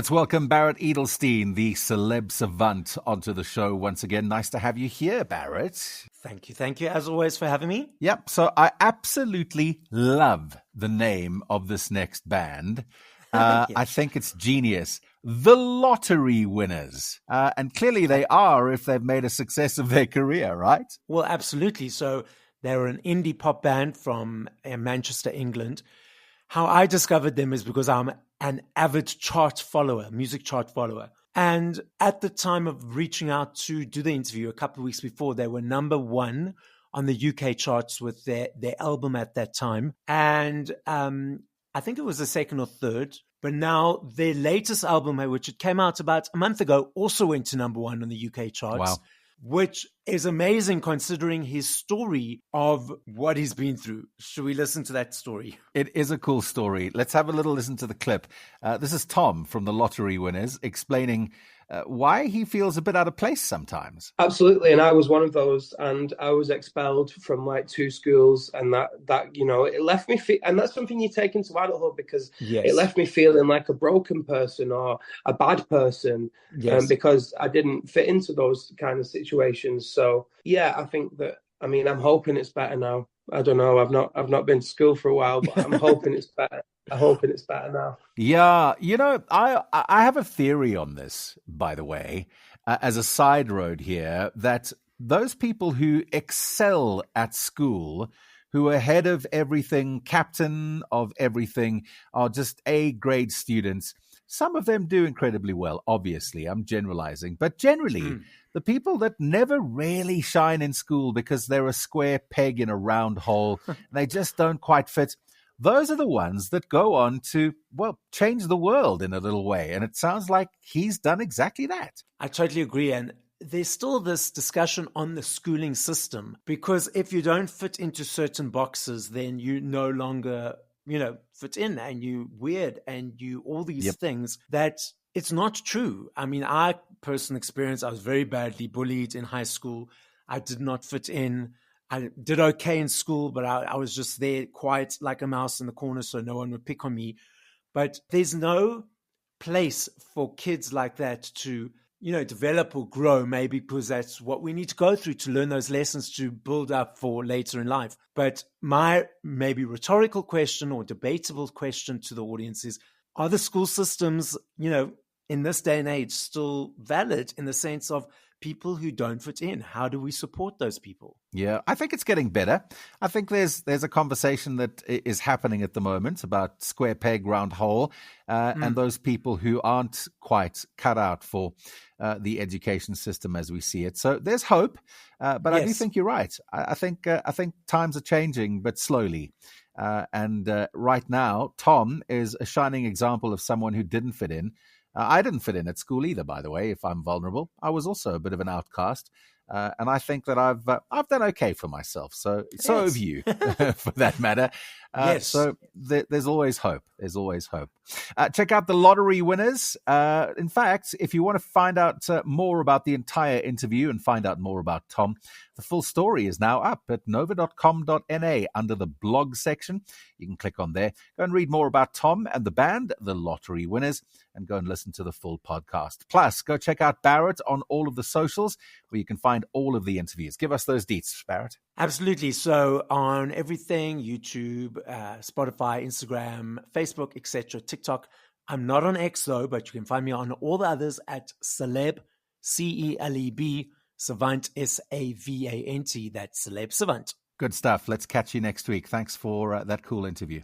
Let's welcome Barret Edelstein, the celeb savant, onto the show once again. Nice to have you here, Barret. Thank you. Thank you, as always, for having me. Yep, so I absolutely love the name of this next band. Yes. I think it's genius. The Lottery Winners. And clearly they are if they've made a success of their career, right? Well, absolutely. So they're an indie pop band from Manchester, England. How I discovered them is because I'm an avid music chart follower. And at the time of reaching out to do the interview a couple of weeks before, they were number one on the UK charts with their album at that time. And I think it was the second or third. But now their latest album, which it came out about a month ago, also went to number one on the UK charts. Wow. Which is amazing considering his story of what he's been through. Should we listen to that story? It is a cool story. Let's have a little listen to the clip. This is Thom from the Lottery Winners explaining why he feels a bit out of place sometimes. Absolutely, and I was one of those, and I was expelled from like 2 schools, and that it left me and that's something you take into adulthood, because It left me feeling like a broken person or a bad person, because I didn't fit into those kind of situations. So yeah, I think that, I'm hoping it's better now. I don't know. I've not been to school for a while, but I'm hoping it's better. I'm hoping it's better now. Yeah, I have a theory on this, by the way, as a side road here, that those people who excel at school, who are head of everything, captain of everything, are just A-grade students. Some of them do incredibly well, obviously. I'm generalizing. But generally, the people that never really shine in school because they're a square peg in a round hole, they just don't quite fit, those are the ones that go on to, change the world in a little way. And it sounds like he's done exactly that. I totally agree. And there's still this discussion on the schooling system, because if you don't fit into certain boxes, then you no longer, fit in, and you weird, and you all these things that it's not true. I personal experience, I was very badly bullied in high school. I did not fit in. I did okay in school, but I was just there quiet like a mouse in the corner, so no one would pick on me. But there's no place for kids like that to, develop or grow, maybe because that's what we need to go through to learn those lessons to build up for later in life. But my maybe rhetorical question or debatable question to the audience is, are the school systems, in this day and age still valid in the sense of people who don't fit in? How do we support those people? Yeah, I think it's getting better. I think there's a conversation that is happening at the moment about square peg, round hole, and those people who aren't quite cut out for the education system as we see it. So there's hope, but I do think you're right. I think times are changing, but slowly. And right now, Thom is a shining example of someone who didn't fit in. I didn't fit in at school either, by the way, if I'm vulnerable. I was also a bit of an outcast. And I think that I've done okay for myself. So have you, for that matter. So there's always hope. There's always hope. Check out the Lottery Winners. In fact, if you want to find out more about the entire interview and find out more about Thom, the full story is now up at nova.com.na under the blog section. You can click on there. Go and read more about Thom and the band, the Lottery Winners, and go and listen to the full podcast. Plus, go check out Barret on all of the socials where you can find all of the interviews. Give us those deets, Barret. Absolutely. So on everything, YouTube, Spotify, Instagram, Facebook, etc., TikTok. I'm not on X though, but you can find me on all the others at Celeb, Celeb, Savant, Savant. That's Celeb Savant. Good stuff. Let's catch you next week. Thanks for that cool interview.